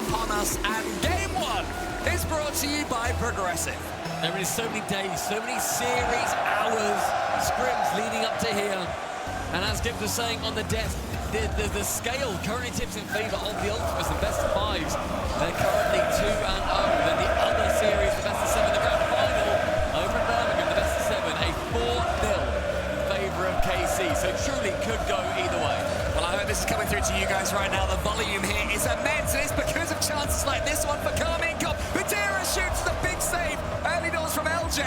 upon us, and game one is brought to you by Progressive. There is so many days, so many series, hours, scrims leading up to here. And as Gibbs was saying on the desk, the scale currently tips in favour of the Ultimates, the best of fives. They're currently 2-0. Then the other series, the best of seven, the grand final over in Birmingham, the best of seven, a 4-0 favour of KC. So truly could go either way. Well, I hope this is coming through to you guys right now. The volume here is immense, and it's because of chances like this one for Karmine Corp. Vatira shoots the big save. Early doors from LJ.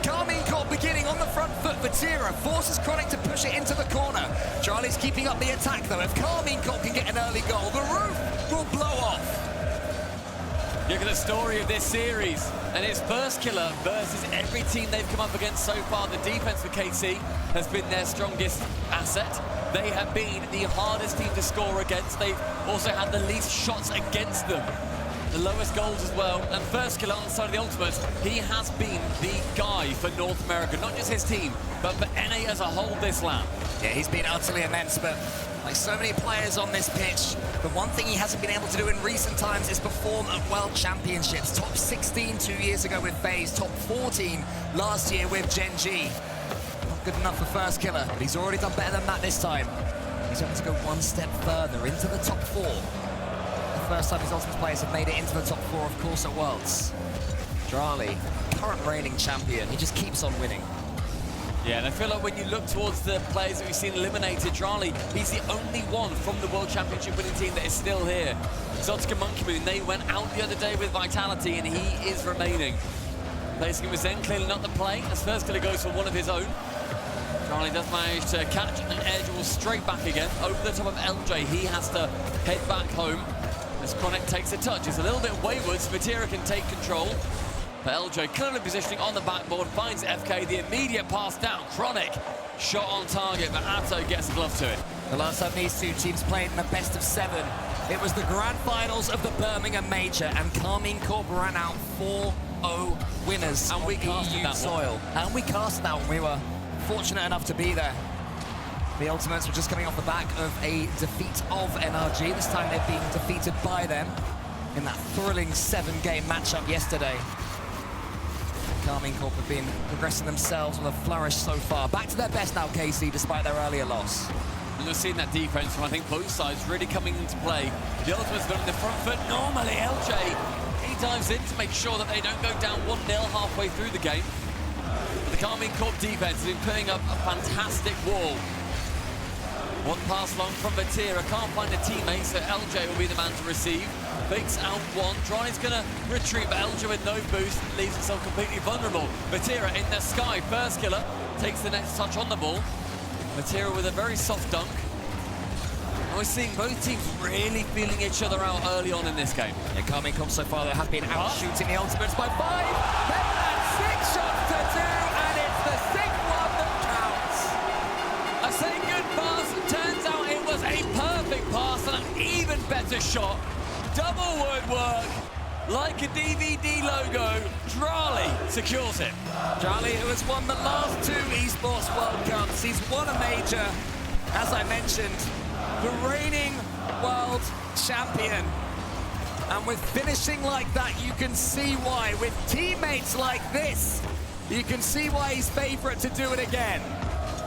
Karmine Corp beginning on the front foot. Vatira forces Chronic to push it into the corner. Charlie's keeping up the attack, though. If Karmine Corp can get an early goal, the roof will blow off. Look at the story of this series, and it's first killer versus every team they've come up against so far. The defense for KC has been their strongest asset. They have been the hardest team to score against. They've also had the least shots against them, the lowest goals as well. And first killer on the side of the Ultimates, he has been the guy for North America, not just his team, but for NA as a whole this lap. Yeah, he's been utterly immense, but like so many players on this pitch, the one thing he hasn't been able to do in recent times is perform at World Championships. Top 16 2 years ago with FaZe, top 14 last year with Gen.G. Not good enough for first killer, but he's already done better than that this time. He's hoping to go one step further into the top 4. The first time his Ultimate players have made it into the top 4, of course, at Worlds. Drali, current reigning champion, he just keeps on winning. Yeah, and I feel like when you look towards the players that we've seen eliminated, Drali, he's the only one from the World Championship winning team that is still here. Zotica Monkey Moon, they went out the other day with Vitality, and he is remaining. Placing him with Zen, clearly not the play, as first killer goes for one of his own. Drali does manage to catch an air duel straight back again, over the top of LJ. He has to head back home as Chronic takes a touch. It's a little bit wayward, so Vatira can take control. But LJ clearly positioning on the backboard, finds FK, the immediate pass down. Chronic shot on target, but Atto gets a glove to it. The last time these two teams played in the best of 7, it was the grand finals of the Birmingham Major, and Karmine Corp ran out 4-0 winners and we casted that soil. And we cast that one. We were fortunate enough to be there. The Ultimates were just coming off the back of a defeat of NRG. This time they've been defeated by them in that thrilling 7-game matchup yesterday. Karmine Corp have been progressing themselves with a flourish so far. Back to their best now, KC, despite their earlier loss. We've seen that defense from, I think, both sides really coming into play. The Ultimates got in the front foot. Normally, LJ, he dives in to make sure that they don't go down 1-0 halfway through the game. The Karmine Corp defense has been putting up a fantastic wall. One pass long from Vatira, can't find a teammate, so LJ will be the man to receive. Fakes out one, Drali's gonna retreat, but LJ with no boost leaves himself completely vulnerable. Vatira in the sky, first killer, takes the next touch on the ball. Vatira with a very soft dunk. And we're seeing both teams really feeling each other out early on in this game. Yeah, Karmine Corp so far, they have been out shooting the Ultimates by 5. They've had 6 shots to 2, and it's the 6th one that counts. I say good pass, turns out it was a perfect pass and an even better shot. Double woodwork, like a DVD logo. Drali secures it. Drali, who has won the last 2 Esports World Cups, he's won a major, as I mentioned, the reigning world champion. And with finishing like that, you can see why. With teammates like this, you can see why he's favourite to do it again.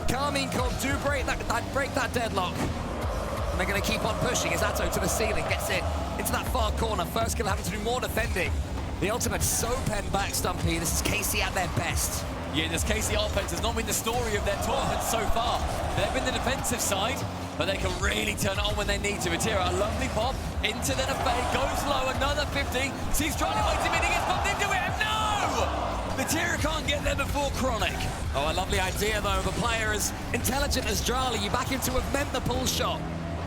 Karmine Corp do break that deadlock. And they're going to keep on pushing as Atto to the ceiling, gets it into that far corner. First killer having to do more defending. The Ultimate so penned back, Stumpy. This is KC at their best. Yeah, this KC offense has not been the story of their tournament so far. They've been the defensive side, but they can really turn it on when they need to. Vatira, a lovely pop into the fade, goes low, another 50. Sees Drali waiting, he gets popped into it. No! Vatira can't get there before Chronic. Oh, a lovely idea though of a player as intelligent as Drali. You back into have meant the pull shot.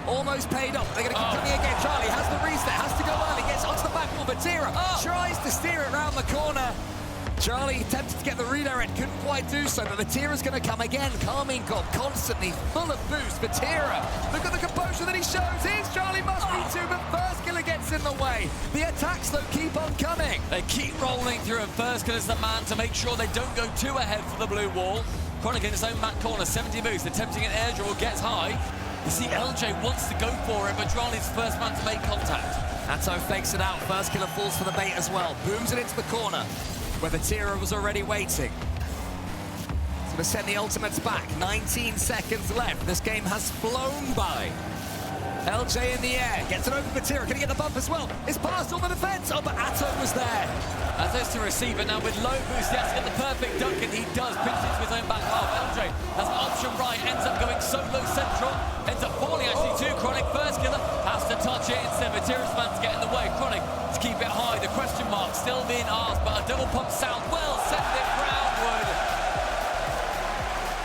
Almost paid off. They're going to keep coming again. Drali has the reset, has to go early, gets onto the back wall. Vatira tries to steer it around the corner. Drali attempted to get the redirect, couldn't quite do so, but Vatira's going to come again. Karmine Corp constantly full of boost. Vatira, look at the composure that he shows. Here's Drali, must be too, but first killer gets in the way. The attacks, though, keep on coming. They keep rolling through, and first killer's the man to make sure they don't go too ahead for the blue wall. Chronic in his own back corner, 70 boost, attempting an air dribble, gets high. You see, LJ wants to go for it, but Drali's first man to make contact. Atto fakes it out. First killer falls for the bait as well. Booms it into the corner, where the Tira was already waiting. It's going to send the ultimates back. 19 seconds left. This game has flown by. LJ in the air, gets it over for Tira. Can he get the bump as well? It's past all the defense. Oh, but Atto was there. Atto's to receive it now with low boost. He has to get the perfect dunk, and he does. Pinch into his own back half. LJ has an option right, ends up going solo central, ends up falling actually too. Chronic first killer has to touch it instead of Tira's man to get in the way. Chronic to keep it high. The question mark still being asked, but a double pump sound will send it groundward.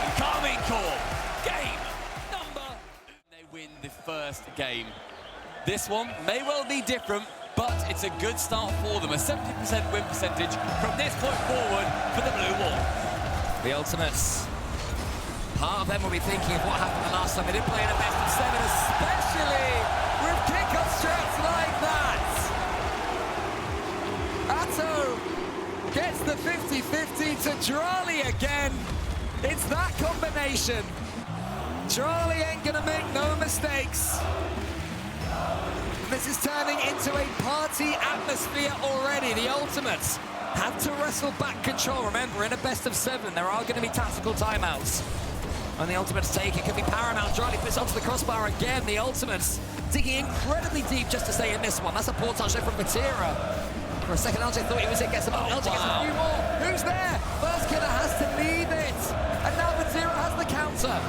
And Karmine Corp, game number. They win the first game. This one may well be different, but it's a good start for them. A 70% win percentage from this point forward for the Blue Wall. The ultimates. Part of them will be thinking of what happened the last time. They didn't play in a best of 7, especially with kick-off strats like that. Atto gets the 50-50 to Drali again. It's that combination. Drali ain't gonna make no mistakes. This is turning into a party atmosphere already. The ultimates have to wrestle back control. Remember, in a best of 7, there are going to be tactical timeouts. When the ultimates take, it could be paramount. Drali puts onto the crossbar again. The ultimates digging incredibly deep just to stay in this one. That's a poor touch there from Vatira. For a second, LJ thought he was it. Gets a LJ gets a few more. Who's there? First killer has to leave it. And now Vatira has the counter.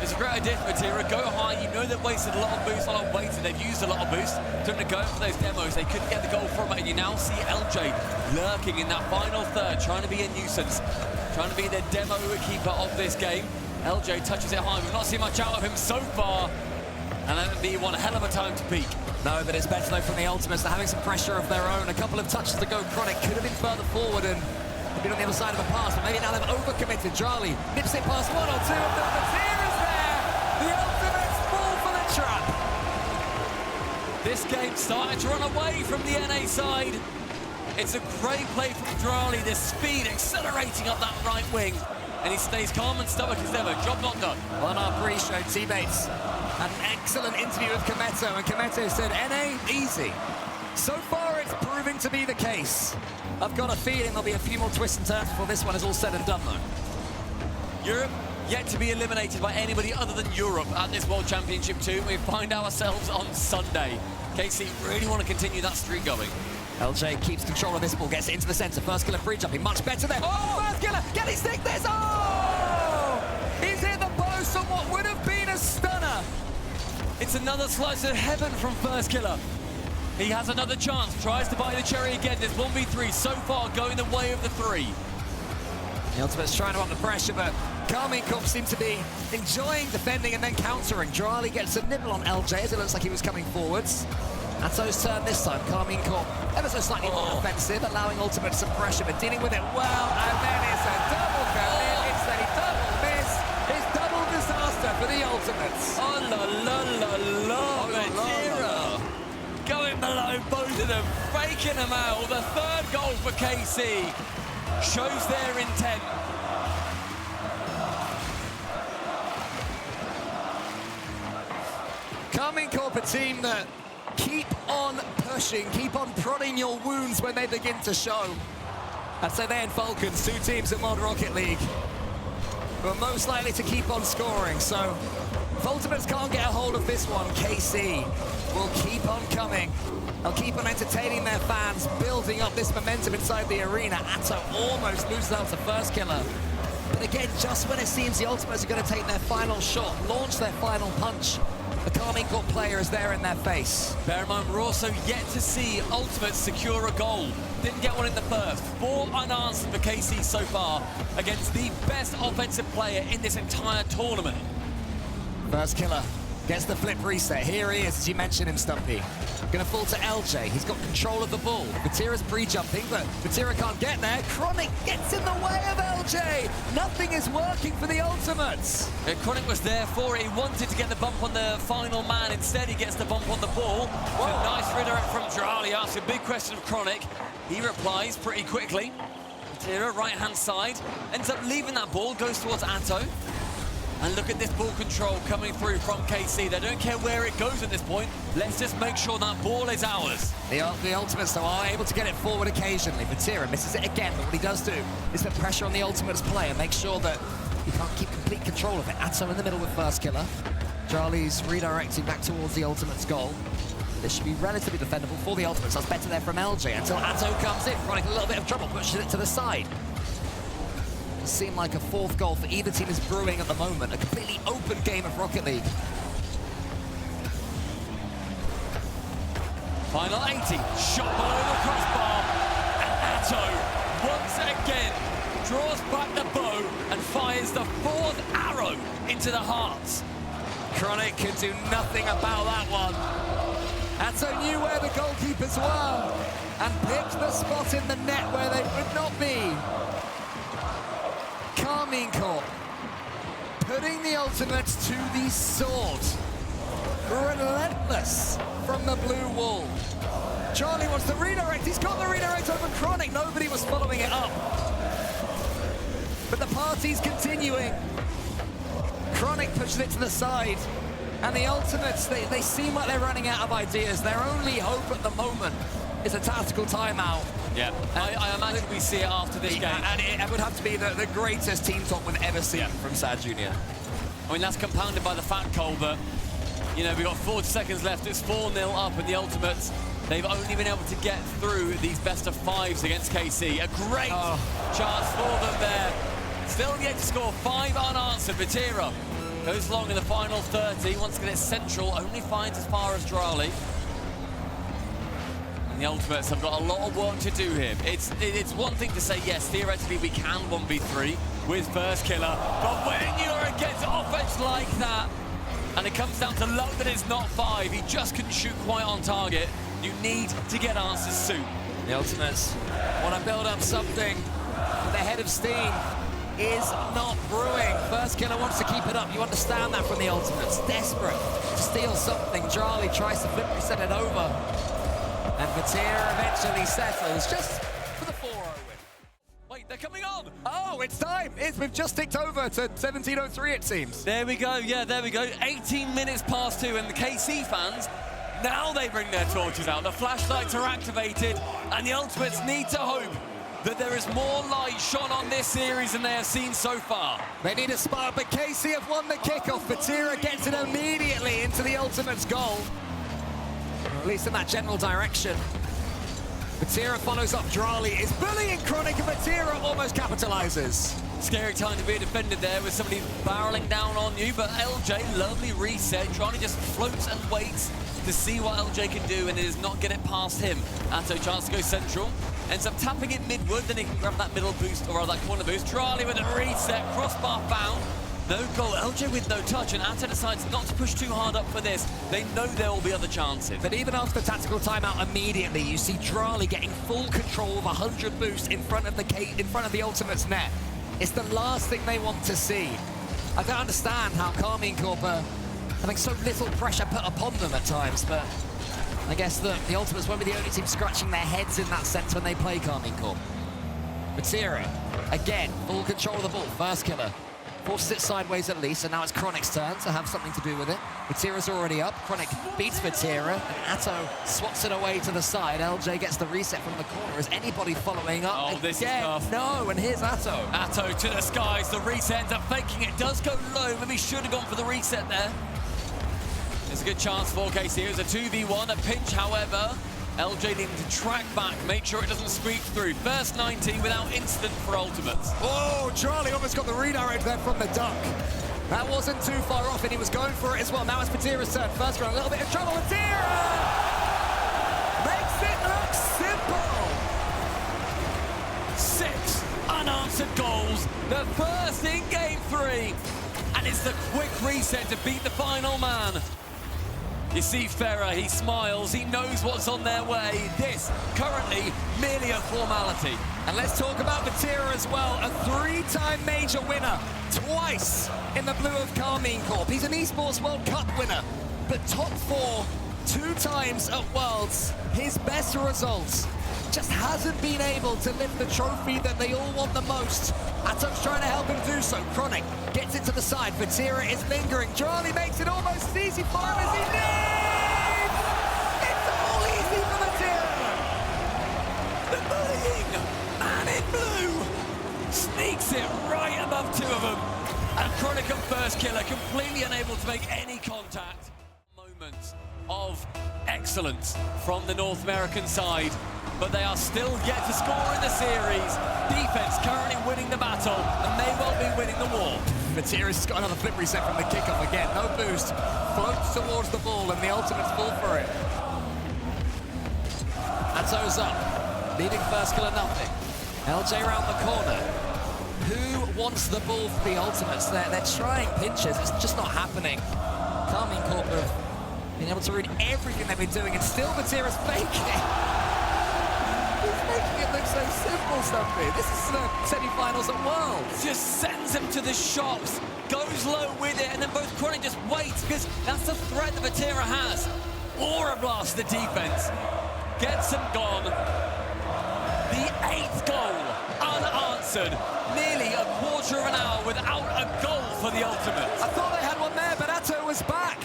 It's a great idea for Vatira. Go high. You know they've wasted a lot of boost, a lot of weight, and they've used a lot of boost. Time to go for those demos. They couldn't get the goal from it, and you now see LJ lurking in that final third, trying to be a nuisance, trying to be the demo keeper of this game. LJ touches it high. We've not seen much out of him so far, and that'd be one hell of a time to peak. No, but it's better though from the ultimates. They're having some pressure of their own. A couple of touches to go. Chronic could have been further forward and been on the other side of the pass, but maybe now they've overcommitted. Drali nips it past one or two of them. Vatira's there. The ultimates fall for the trap. This game started to run away from the NA side. It's a great play from Drali. The speed accelerating up that right wing. And he stays calm and stoic as ever. Job not done. On our pre-show, teammates had an excellent interview with Kometo, and Kometo said, NA, easy. So far, it's proving to be the case. I've got a feeling there'll be a few more twists and turns before this one is all said and done, though. Europe yet to be eliminated by anybody other than Europe at this World Championship 2. We find ourselves on Sunday. KC really want to continue that streak going. LJ keeps control of this ball, gets it into the center. First killer free jumping, much better there. Oh, first killer, can he stick this? Oh! He's hit the post on what would have been a stunner. It's another slice of heaven from first killer. He has another chance, tries to buy the cherry again. There's 1v3 so far going the way of the 3. The ultimate's trying to up the pressure, but Karmine Corp seem to be enjoying defending and then countering. Drali gets a nibble on LJ as it looks like he was coming forwards. Atto's turn this time. Karmine Corp ever so slightly more offensive, allowing ultimate some pressure, but dealing with it well. And then it's a double commit. It's a double miss. It's double disaster for the ultimates. Oh la la la la, Vatira going below both of them, faking them out. The third goal for KC shows their intent. Karmine Corp, a team that keep on pushing, keep on prodding your wounds when they begin to show. I'd say they and Falcons, 2 teams at Mod Rocket League, who are most likely to keep on scoring. So if Ultimates can't get a hold of this one, KC will keep on coming. They'll keep on entertaining their fans, building up this momentum inside the arena. Atto almost loses out to first killer. But again, just when it seems the Ultimates are going to take their final shot, launch their final punch, the Karmine Corp player is there in their face. Bear in mind, we're also yet to see Ultimates secure a goal. Didn't get one in the first. 4 unanswered for KC so far against the best offensive player in this entire tournament. First killer gets the flip reset. Here he is, as you mentioned him, Stumpy. Gonna fall to LJ. He's got control of the ball. Vatira's pre-jumping, but Vatira can't get there. Chronic gets in the way of LJ. Nothing is working for the Ultimates. Yeah, Chronic was there for it. He wanted to get the bump on the final man. Instead, he gets the bump on the ball. So nice redirect from Drali. Asks a big question of Chronic. He replies pretty quickly. Vatira, right-hand side, ends up leaving that ball, goes towards Atto. And look at this ball control coming through from KC. They don't care where it goes at this point. Let's just make sure that ball is ours. The Ultimates, though, are able to get it forward occasionally. Vatira misses it again, but what he does do is put pressure on the Ultimates play and make sure that he can't keep complete control of it. Atto in the middle with first killer. Charlie's redirecting back towards the Ultimates goal. This should be relatively defendable for the Ultimates. That's better there from LJ until Atto comes in, running a little bit of trouble, pushes it to the side. It seemed like a fourth goal for either team is brewing at the moment. A completely open game of Rocket League. Final 80, shot below the crossbar, and Atto once again draws back the bow and fires the fourth arrow into the hearts. Chronic could do nothing about that one. Atto knew where the goalkeepers were and picked the spot in the net where they would not be. Karmine Corp putting the Ultimates to the sword. Relentless from the blue wall. Charlie wants the redirect. He's got the redirect over Chronic. Nobody was following it up. But the party's continuing. Chronic pushes it to the side. And the Ultimates, they seem like they're running out of ideas. Their only hope at the moment is a tactical timeout. Yeah, I imagine we see it after this game. And it would have to be the greatest team talk we've ever seen from Sad Junior. I mean, that's compounded by the fact, Cole, that, you know, we've got 40 seconds left. It's 4-0 up, and the Ultimates, they've only been able to get through these best-of-5s against KC. A great chance for them there. Still yet to score 5 unanswered. Vatira goes long in the final 30. Wants to get it central, only finds as far as Drali. And the Ultimates have got a lot of work to do here. It's one thing to say, yes, theoretically we can 1v3 with first killer, but when you're against offense like that, and it comes down to luck that it's not 5, he just couldn't shoot quite on target, you need to get answers soon. The Ultimates want to build up something. The head of steam is not brewing. First killer wants to keep it up. You understand that from the Ultimates. Desperate to steal something. Charlie tries to flip reset it over. And Vatira eventually settles just for the 4-0 win. Wait, they're coming on! Oh, it's time! We've just ticked over to 17:03, it seems. There we go, yeah, there we go. 18 minutes past 2, and the KC fans, now they bring their torches out. The flashlights are activated, and the Ultimates need to hope that there is more light shone on this series than they have seen so far. They need a spark, but KC have won the kickoff. Vatira gets it immediately into the Ultimates goal. Or at least in that general direction. Vatira follows up. Drali is bullying Chronic, and Vatira almost capitalizes. Scary time to be defended there with somebody barreling down on you, but LJ, lovely reset. Drali just floats and waits to see what LJ can do, and it does not get it past him. Atto chance to go central. Ends up tapping it midward, then he can grab that middle boost, or that corner boost. Drali with a reset, crossbar found. No goal, LJ with no touch, and Atto decides not to push too hard up for this. They know there will be other chances. But even after the tactical timeout, immediately you see Drali getting full control of 100 boost in front of the Ultimates net. It's the last thing they want to see. I don't understand how Karmine Corp are having so little pressure put upon them at times, but I guess the Ultimates won't be the only team scratching their heads in that sense when they play Karmine Corp. Vatira, again, full control of the ball, first killer. Forces it sideways at least, and now it's Chronic's turn to have something to do with it. Vatira's already up. Chronic beats Vatira, and Atto swats it away to the side. LJ gets the reset from the corner. Is anybody following up? Oh, this is again? tough. No, and here's Atto. Atto to the skies. The reset ends up faking it. Does go low. Maybe should have gone for the reset there. There's a good chance for KC. It was a 2v1, a pinch, however. LJ needing to track back, make sure it doesn't squeak through. First 90 without incident for Ultimates. Oh, Charlie almost got the redirect there from the duck. That wasn't too far off, and he was going for it as well. Now it's Vatira's turn. First round, a little bit of trouble. Vatira makes it look simple. 6 unanswered goals. The first in game 3. And it's the quick reset to beat the final man. You see Ferrer, he smiles, he knows what's on their way. This, currently, merely a formality. And let's talk about Vatira as well, a 3-time major winner, twice in the blue of Karmine Corp. He's an Esports World Cup winner, but top 4 2 times at Worlds, his best results. Just hasn't been able to lift the trophy that they all want the most. Atom's trying to help him do so. Chronic gets it to the side. Vatira is lingering. Charlie makes it almost as easy for him as he needs. It's all easy for Vatira. The bullying man in blue sneaks it right above 2 of them. And Chronic at first killer, completely unable to make any contact. Moments of excellence from the North American side, but they are still yet to score in the series. Defense currently winning the battle and may well be winning the war. Vatira's got another flip reset from the kickoff again. No boost, floats towards the ball and the ultimate's full for it. Ato's up, leading first killer nothing. LJ around the corner. Who wants the ball for the ultimates? They're trying pinches, it's just not happening. KCorp have been able to read everything they've been doing, and still Vatira's faking it. He's making it look so simple, Stumpy. This is the semi-finals at Worlds. Just sends him to the shops, goes low with it, and then both Chronic just waits, because that's the threat that Vatira has. Aura blast the defense. Gets him gone. The 8th goal unanswered. Nearly a quarter of an hour without a goal for the Ultimates. I thought they had one there, but Ato was back.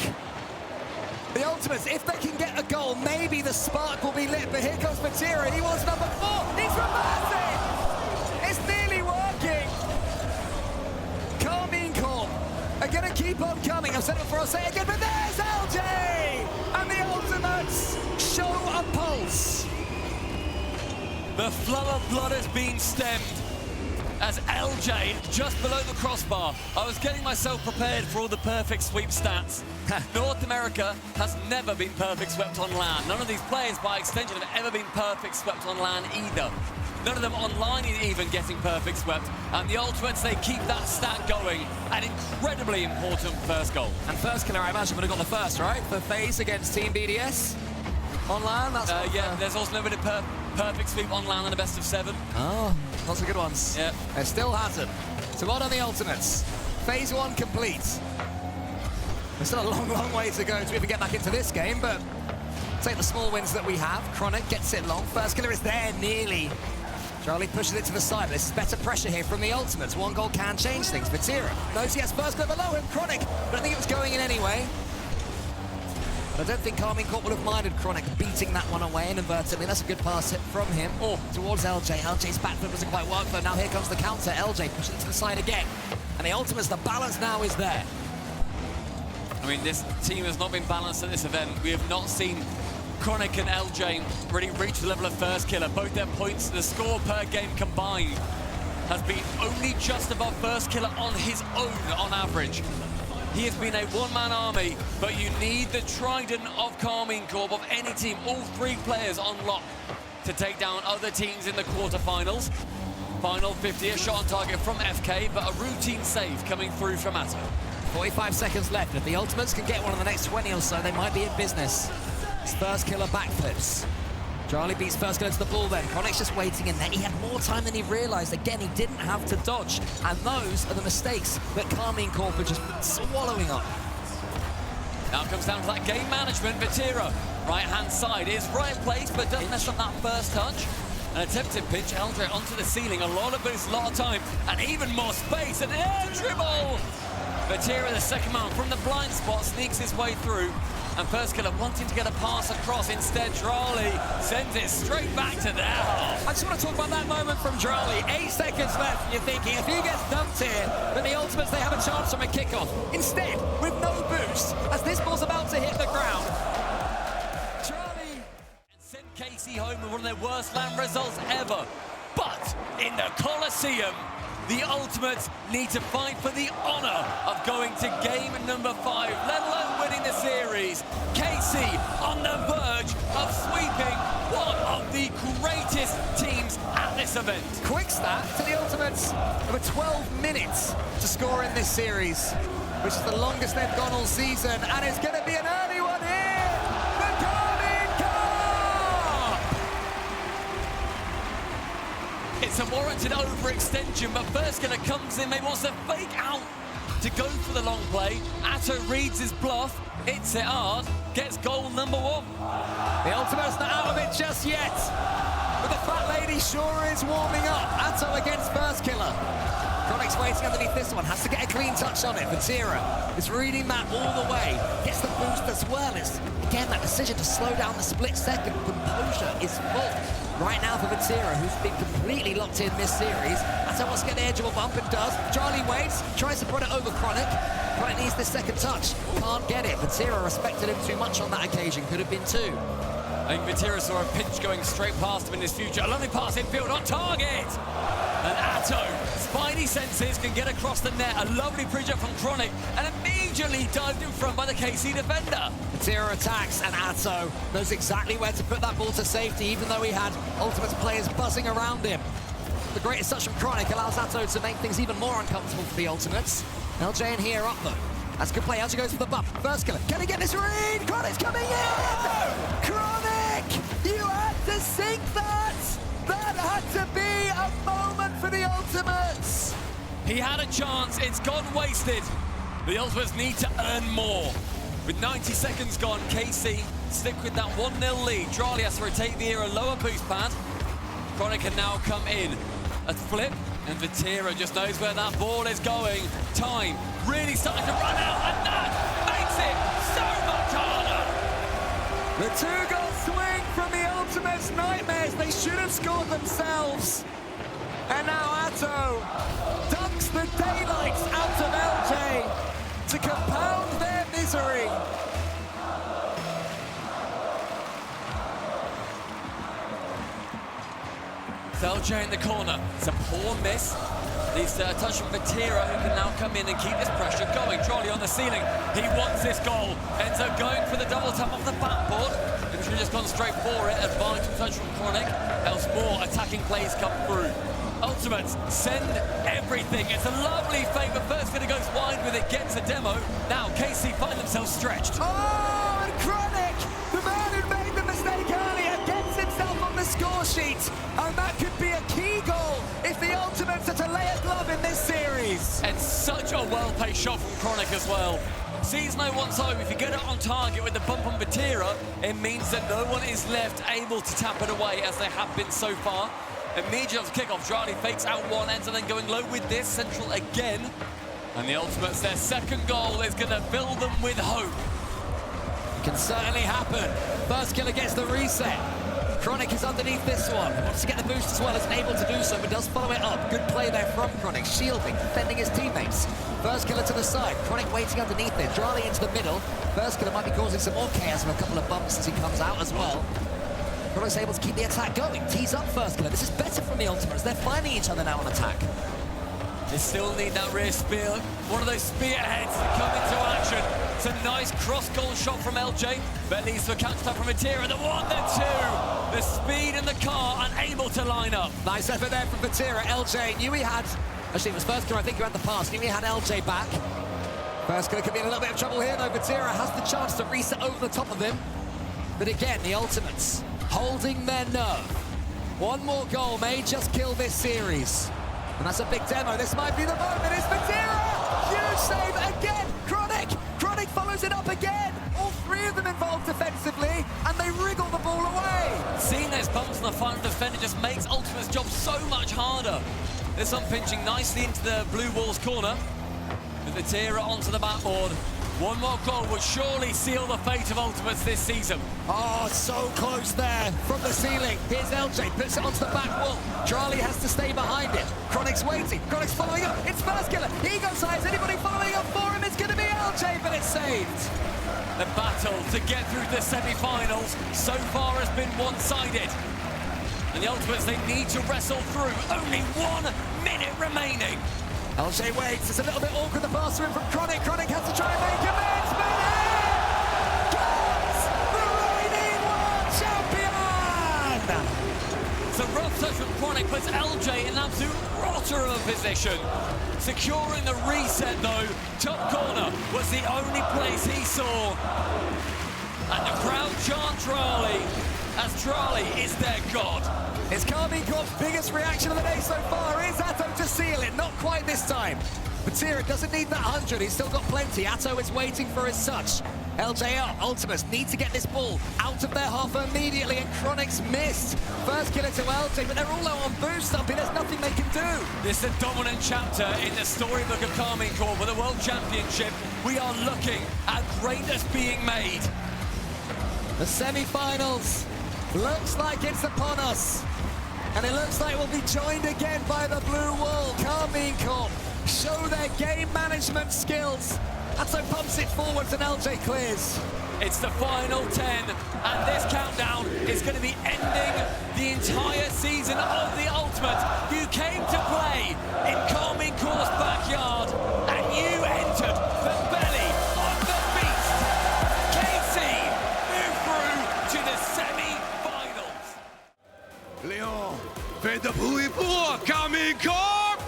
The Ultimates, if they can get a goal, maybe the spark will be lit. But here comes Vatira. He was number 4. He's reversing. It's nearly working. Karmine Corp are going to keep on coming. I've said it before, I'll say it again, but there's LJ! And the Ultimates show a pulse. The flow of blood has been stemmed as LJ just below the crossbar. I was getting myself prepared for all the perfect sweep stats. North America has never been perfect swept on LAN. None of these players by extension have ever been perfect swept on LAN either. None of them online even getting perfect swept. And the Ultimates, they keep that stat going. An incredibly important first goal. And first killer, I imagine, would have got the first, right? For FaZe against Team BDS on LAN. That's yeah, there's also nobody perfect sweep on LAN in a best of 7. Oh, lots of good ones. Yeah. It still hasn't. So well on the Ultimates. Phase 1 complete. There's still a long, long way to go to even get back into this game, but take the small wins that we have. Chronic gets it long. First killer is there, nearly. Charlie pushes it to the side. This is better pressure here from the Ultimates. 1 goal can change things. Vatira knows he has first killer below him. Chronic, but I think it was going in anyway. I don't think KCorp would have minded Chronic beating that one away inadvertently. That's a good pass hit from him. Towards LJ. LJ's back foot doesn't quite work, but now here comes the counter. LJ pushes it to the side again. And the Ultimates, the balance now is there. I mean, this team has not been balanced at this event. We have not seen Chronic and LJ really reach the level of first killer. Both their points, the score per game combined, has been only just above first killer on his own on average. He has been a one-man army, but you need the trident of KCorp, of any team, all 3 players on lock to take down other teams in the quarterfinals. Final 50, a shot on target from FK, but a routine save coming through from Atto. 45 seconds left. If the Ultimates can get one in the next 20 or so, they might be in business. It's first killer backflips. Charlie beats first killer to the ball then. Chronic's just waiting in there. He had more time than he realized. Again, he didn't have to dodge. And those are the mistakes that KCorp are just swallowing up. Now it comes down to that game management. Vatira, right-hand side, is right in place, but doesn't mess up that first touch. An attempted pitch, Eldre onto the ceiling. A lot of boost, a lot of time, and even more space. An air dribble! Vatira, the second man from the blind spot, sneaks his way through. And first killer wanting to get a pass across. Instead, Drali sends it straight back to their half. I just want to talk about that moment from Drali. 8 seconds left, and you're thinking, if he gets dumped here, then the Ultimates, they have a chance from a kickoff. Instead, with no boost, as this ball's about to hit the ground, Drali sent KC home with one of their worst LAN results ever. But in the Coliseum, the Ultimates need to fight for the honor of going to game number 5, let alone winning the series. KC on the verge of sweeping one of the greatest teams at this event. Quick stat to the Ultimates, over 12 minutes to score in this series, which is the longest they've gone all season, and it's going to be an early one here for Karmine Corp! It's a warranted overextension, but first killer comes in, maybe wants to fake out to go for the long play. Atto reads his bluff, hits it hard, gets goal number 1. The Ultimate's not out of it just yet. But the fat lady sure is warming up. Atto against First Killer. Chronic's waiting underneath this one, has to get a clean touch on it. Vatira is reading that all the way. Gets the boost as well. It's, again, that decision to slow down the split second. Composure is full right now for Vatira, who's been completely locked in this series. Atto wants to get the edge of a bump and does. Charlie waits, tries to put it over Chronic. Chronic needs this second touch, can't get it. Vatira respected him too much on that occasion, could have been 2. I think Vatira saw a pinch going straight past him in his future. A lovely pass infield on target. And Atto, spidey senses, can get across the net. A lovely bridge up from Chronic and immediately dived in front by the KC defender. Vatira attacks and Atto knows exactly where to put that ball to safety, even though he had Ultimate's players buzzing around him. The greatest touch from Chronic allows Atto to make things even more uncomfortable for the Ultimates. LJ in here up though. That's a good play. LJ goes for the bump. First Killer. Can he get this read? Chronic's coming in! Chronic! You had to sink that! That had to be a moment for the Ultimates! He had a chance. It's gone wasted. The Ultimates need to earn more. With 90 seconds gone, KC stick with that 1-0 lead. Drali has to rotate the ear, a lower boost pad. Chronic can now come in. A flip, and Vatira just knows where that ball is going. Time really starting to run out, and that makes it so much harder. The 2-goal swing from the Ultimates nightmares. They should have scored themselves. And now Atto dunks the daylights out of LJ to compound their misery. LJ in the corner. It's a poor miss. Needs a touch from Vatira, who can now come in and keep this pressure going. Trolley on the ceiling. He wants this goal. Ends up going for the double tap off the backboard. It should have just gone straight for it. A vital touch from Chronic. Else more attacking plays come through. Ultimates send everything. It's a lovely fake, but First Killer goes wide with it, gets a demo. Now KC find themselves stretched. Oh, and Chronic, the man who made the mistake earlier, gets himself on the score sheet. And that could be a key goal if the Ultimates are to lay a glove in this series. And such a well-paced shot from Chronic as well. Sees no one's home. If you get it on target with the bump on Vatira, it means that no one is left able to tap it away as they have been so far. Immediately off the kickoff, Drali fakes out one, ends and then going low with this, central again. And the Ultimates, their second goal is going to fill them with hope. It can certainly happen. First Killer gets the reset. Chronic is underneath this one. Wants to get the boost as well, isn't able to do so, but does follow it up. Good play there from Chronic, shielding, defending his teammates. First Killer to the side, Chronic waiting underneath it. Drali into the middle. First Killer might be causing some more chaos with a couple of bumps as he comes out as well. Chronic's able to keep the attack going. Tees up First Killer. This is better from the Ultimates. They're finding each other now on attack. They still need that rear spear. One of those spearheads to come into action. It's a nice cross-goal shot from LJ. But leads to a counter-attack from Vatira. The 1, the 2. The speed in the car, unable to line up. Nice effort there from Vatira. LJ knew he had... Actually, it was First Killer, I think, who had the pass. Knew he had LJ back. First Killer could be in a little bit of trouble here, though. Vatira has the chance to reset over the top of him. But again, the Ultimates holding their nerve. One more goal may just kill this series. And that's a big demo. This might be the moment. It's Vatira! Huge save again! Chronic follows it up again! All 3 of them involved defensively, and they wriggle the ball away! Seeing those bumps on the final defender just makes Ultimate's job so much harder. This one pinching nicely into the blue wall's corner. With Vatira onto the backboard. One more goal would surely seal the fate of Ultimates this season. Oh, so close there from the ceiling. Here's LJ, puts it onto the back wall. Charlie has to stay behind it. Chronic's waiting. Chronic's following up. It's First Killer. He goes high. Is anybody following up for him? It's going to be LJ, but it's saved. The battle to get through the semi-finals so far has been one-sided. And the Ultimates, they need to wrestle through. Only 1 minute remaining. LJ waits. It's a little bit awkward, the pass in from Chronic. Chronic has to try and make amends, but in goes the reigning world champion! It's a rough touch from Chronic, puts LJ in an absolute rotter of a position. Securing the reset, though. Top corner was the only place he saw. And the crowd chant Drali, as Drali is their god. It's Karmine Corp's biggest reaction of the day so far. Is Atto to seal it? Not quite this time. Batira doesn't need that 100, he's still got plenty. Atto is waiting for his touch. LJR, Ultimus need to get this ball out of their half immediately, and Chronic's missed. First kill it to LJ, but they're all out on boost up, there's nothing they can do. This is a dominant chapter in the storybook of Karmine Corp. With the World Championship, we are looking at greatness being made. The semi-finals looks like it's upon us. And it looks like we'll be joined again by the blue wall. Karmine Corp show their game management skills. Atto pumps it forwards and LJ clears. It's the final 10, and this countdown is going to be ending the entire season of the Ultimate. You came to play in Karmine Corp's backyard, and you entered the belly of the beast. KC move through to the semi-finals. Leon fait de bruit pour Karmine Corp.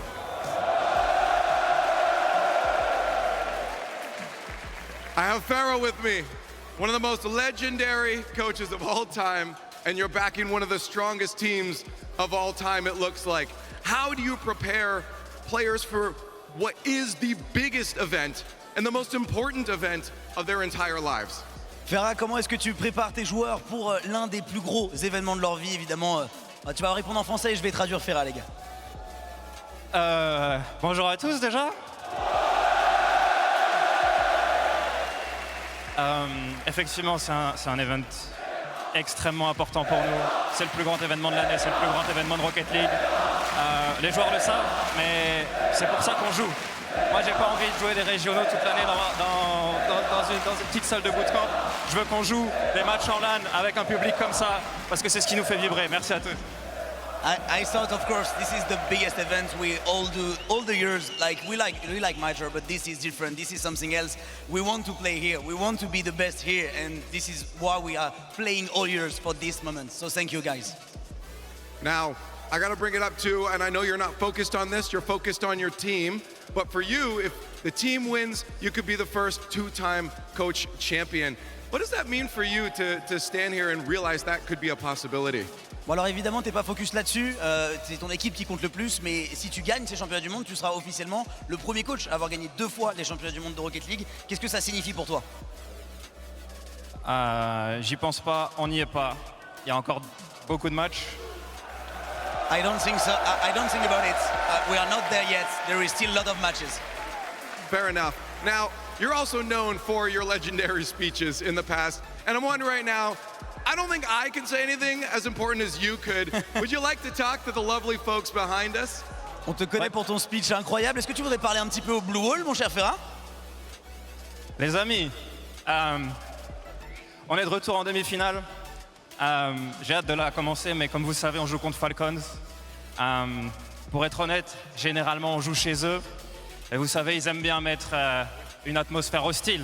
I have Pharaoh with me, one of the most legendary coaches of all time, and you're backing one of the strongest teams of all time, it looks like. How do you prepare players for what is the biggest event and the most important event of their entire lives? Ferra, comment est-ce que tu prépares tes joueurs pour l'un des plus gros événements de leur vie, évidemment? Tu vas répondre en français et je vais traduire Ferra, les gars. Bonjour à tous déjà. Effectivement, c'est un event extrêmement important pour nous. C'est le plus grand événement de l'année, c'est le plus grand événement de Rocket League. Les joueurs le savent, mais c'est pour ça qu'on joue. Moi, j'ai pas envie de jouer des régionaux toute l'année dans une petite salle de bootcamp. Je veux qu'on joue des matchs en LAN avec un public comme ça, parce que c'est ce qui nous fait vibrer. Merci à tous. I thought, of course, this is the biggest event we all do all the years. Like we like Major, but this is different. This is something else. We want to play here. We want to be the best here, and this is why we are playing all years for this moment. So thank you, guys. Now, I gotta bring it up too, and I know you're not focused on this, you're focused on your team, but for you, if the team wins, you could be the first two-time coach champion. What does that mean for you to stand here and realize that could be a possibility? Bon, alors évidemment, t'es pas focus là-dessus, c'est ton équipe qui compte le plus, mais si tu gagnes ces championnats du monde, tu seras officiellement le premier coach à avoir gagné 2 fois les championnats du monde de Rocket League. Qu'est-ce que ça signifie pour toi? J'y pense pas, on n'y est pas. Il y a encore beaucoup de matchs. I don't think so. I don't think about it. We are not there yet. There is still a lot of matches. Fair enough. Now, you're also known for your legendary speeches in the past, and I'm wondering right now, I don't think I can say anything as important as you could. Would you like to talk to the lovely folks behind us? On te connaît pour ton speech incroyable. Est-ce que tu voudrais parler un petit peu au Blue Wall, mon cher Ferra? Les amis, on est de retour en demi-finale. J'ai hâte de la commencer, mais comme vous savez, on joue contre Falcons. Pour être honnête, généralement, on joue chez eux. Et vous savez, ils aiment bien mettre une atmosphère hostile.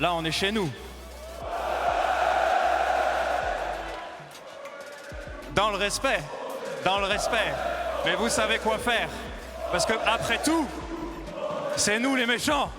Là, on est chez nous. Dans le respect. Mais vous savez quoi faire. Parce que après tout, c'est nous les méchants.